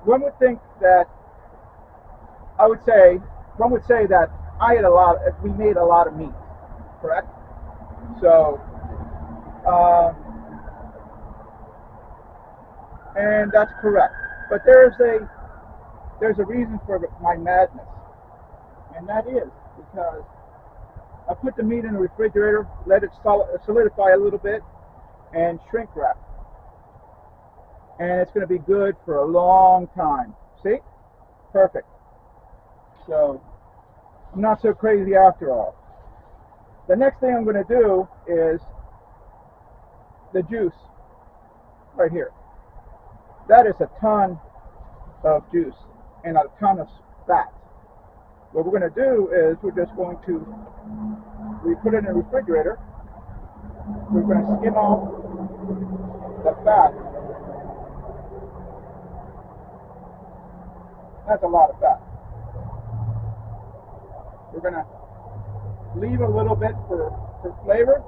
one would think that I would say one would say that we made a lot of meat, correct? So, uh, and that's correct. But there's a reason for my madness, and that is because I put the meat in the refrigerator, let it solidify a little bit, and shrink wrap, and it's going to be good for a long time. See? Perfect. So I'm not so crazy after all. The next thing I'm going to do is the juice right here. That is a ton of juice and a ton of fat. What we're going to do is we put it in the refrigerator. We're going to skim off the fat. That's a lot of fat. We're going to leave a little bit for flavor.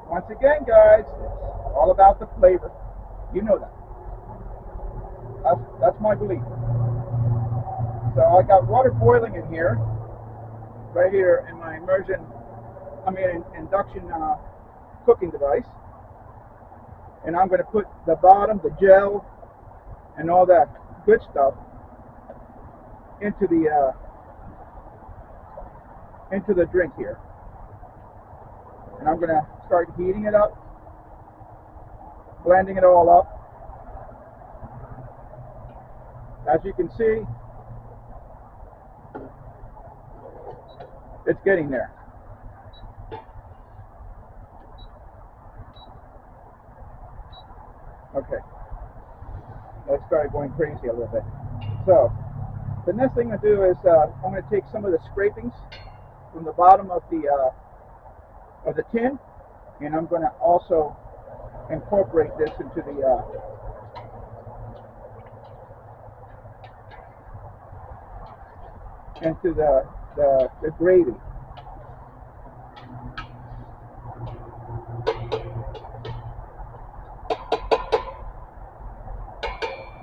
Once again, guys, it's all about the flavor. You know that. That's my belief. So I got water boiling in here, right here in my induction cooking device. And I'm going to put the bottom, the gel, and all that good stuff into the drink here. And I'm going to start heating it up, blending it all up. As you can see, it's getting there. Okay, let's start going crazy a little bit. So, the next thing to do is I'm going to take some of the scrapings from the bottom of the tin, and I'm going to also incorporate this into the gravy.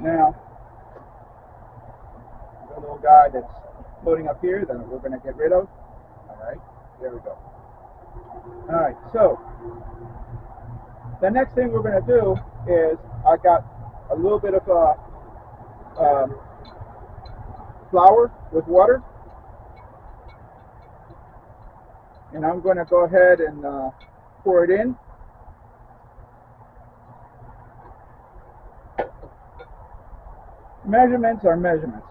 Now, the little guy that's floating up here that we're going to get rid of. All right, there we go. All right, so the next thing we're going to do is I got a little bit of flour with water, and I'm going to go ahead and pour it in. Measurements are measurements.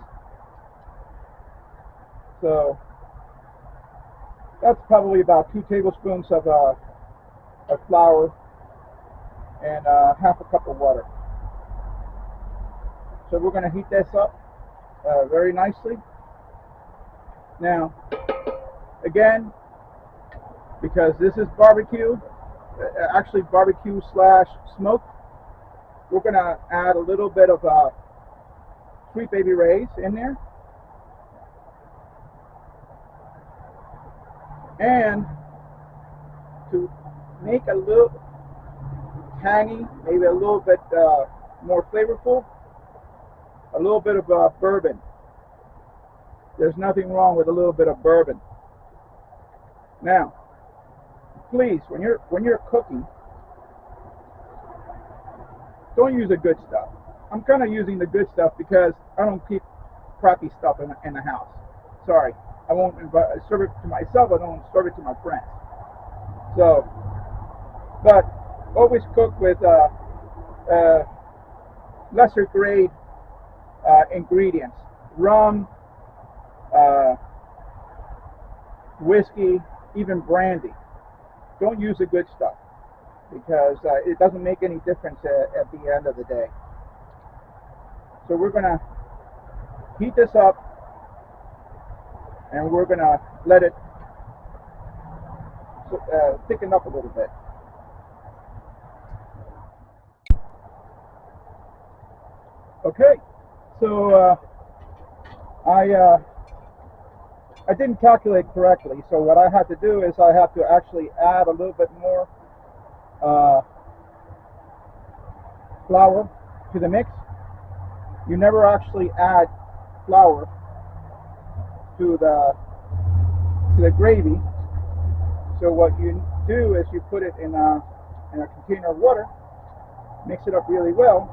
So that's probably about 2 tablespoons of flour and half a cup of water. So we're going to heat this up very nicely. Now, again, because this is barbecue, actually barbecue / smoke, we're going to add a little bit of Sweet Baby Ray's in there. And to make a little tangy, maybe a little bit more flavorful, a little bit of bourbon. There's nothing wrong with a little bit of bourbon. Now, please, when you're cooking, don't use the good stuff. I'm kind of using the good stuff because I don't keep crappy stuff in the house. Sorry, I won't serve it to myself. I don't serve it to my friends. So, but always cook with lesser grade ingredients: rum, whiskey, even brandy. Don't use the good stuff because it doesn't make any difference at the end of the day. So we're going to heat this up, and we're going to let it thicken up a little bit. Okay, so I didn't calculate correctly, so what I had to do is I have to actually add a little bit more flour to the mix. you never actually add flour to the gravy. So what you do is you put it in a container of water, mix it up really well,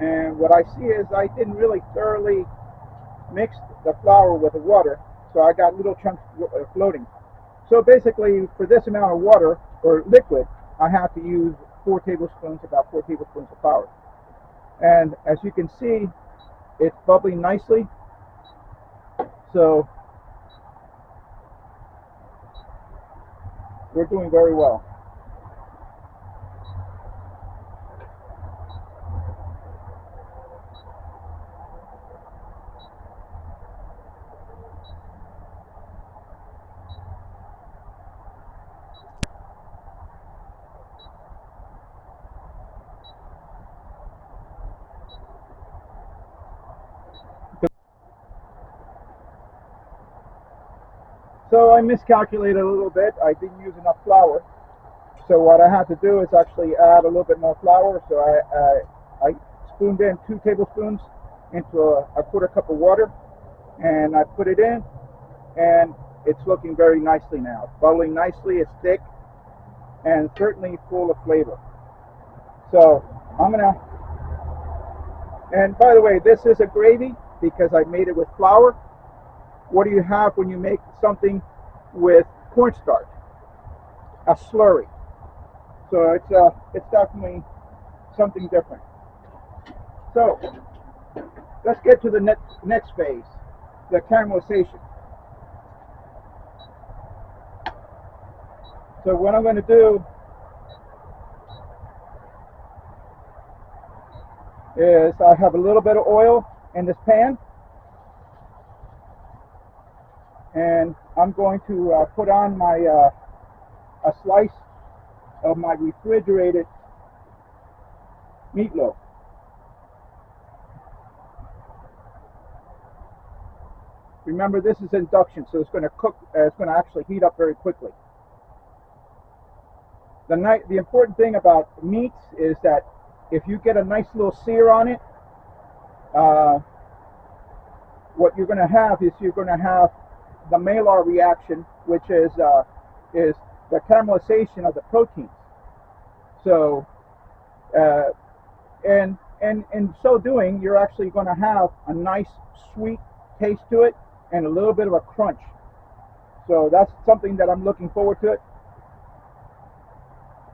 and what I see is I didn't really thoroughly mix the flour with the water, so I got little chunks floating. So basically, for this amount of water or liquid, I have to use 4 tablespoons, about 4 tablespoons of flour. And as you can see, it's bubbling nicely. So we're doing very well. So I miscalculated a little bit. I didn't use enough flour. So what I had to do is actually add a little bit more flour. So I spooned in 2 tablespoons into a quarter cup of water, and I put it in, and it's looking very nicely now. It's bubbling nicely, it's thick, and certainly full of flavor. So I'm gonna, and by the way, this is a gravy because I made it with flour. What do you have when you make something with cornstarch? A slurry. So it's definitely something different. So let's get to the next phase, the caramelization. So what I'm going to do is I have a little bit of oil in this pan, and I'm going to put on my a slice of my refrigerated meatloaf. Remember, this is induction, so it's going to cook. It's going to actually heat up very quickly. The important thing about meats is that if you get a nice little sear on it, what you're going to have is you're going to have the Maillard reaction, which is the caramelization of the proteins. So, and in so doing, you're actually going to have a nice sweet taste to it and a little bit of a crunch. So that's something that I'm looking forward to it,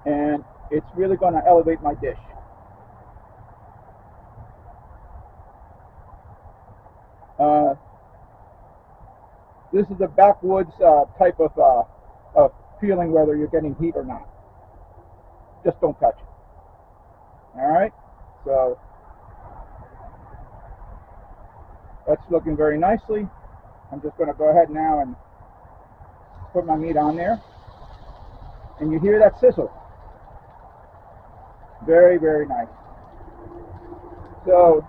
and it's really going to elevate my dish. This is a backwoods type of feeling, whether you're getting heat or not. Just don't touch it. All right, so that's looking very nicely. I'm just going to go ahead now and put my meat on there, and you hear that sizzle. Very, very nice. So,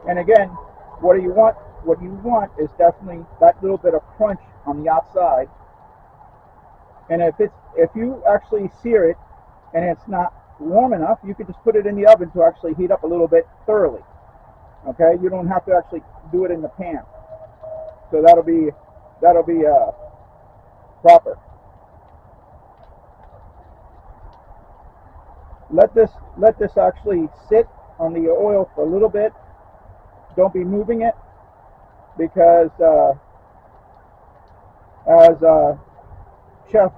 and again, what do you want? What you want is definitely that little bit of crunch on the outside. And if you actually sear it and it's not warm enough, you could just put it in the oven to actually heat up a little bit thoroughly. Okay, you don't have to actually do it in the pan. So that'll be proper. Let this actually sit on the oil for a little bit. Don't be moving it, because as Chef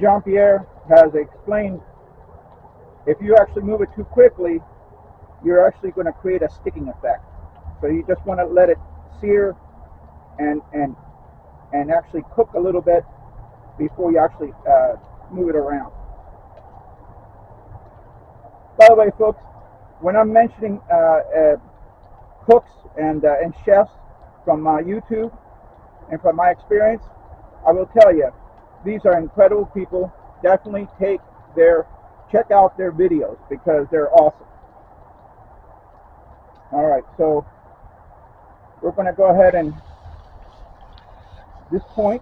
Jean-Pierre has explained, if you actually move it too quickly, you're actually going to create a sticking effect. So you just want to let it sear and actually cook a little bit before you actually move it around. By the way, folks, when I'm mentioning cooks and chefs from YouTube and from my experience, I will tell you, these are incredible people. Definitely check out their videos because they're awesome. All right, so we're going to go ahead and this point,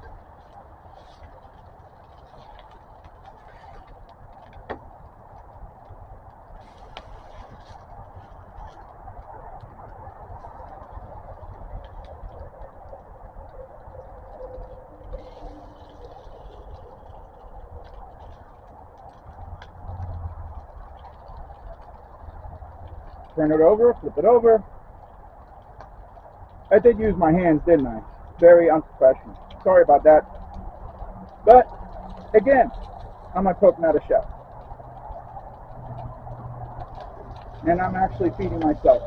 Turn it over, flip it over. I did use my hands, didn't I? Very unprofessional. Sorry about that. But, again, I'm a cook, not a chef. And I'm actually feeding myself.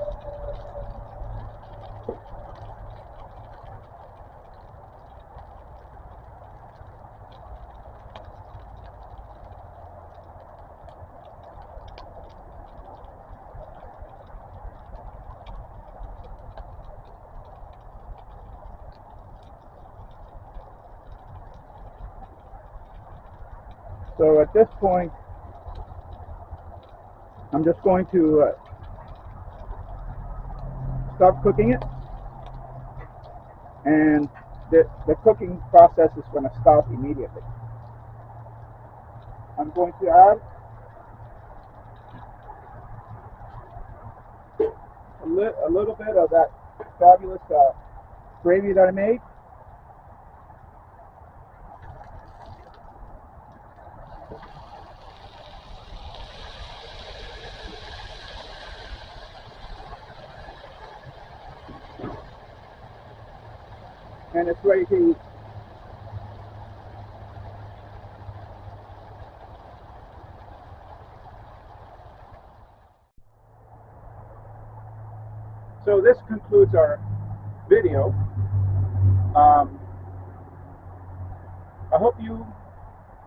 So at this point, I'm just going to stop cooking it, and the cooking process is going to stop immediately. I'm going to add a little bit of that fabulous gravy that I made. And it's ready to eat. So this concludes our video. I hope you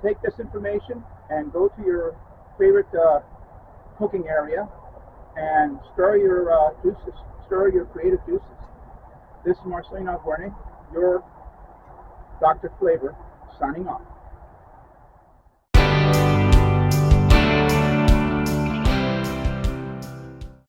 take this information and go to your favorite cooking area and stir your juices, stir your creative juices. This is Marcelino Guarne, your Dr. Flavor, signing off.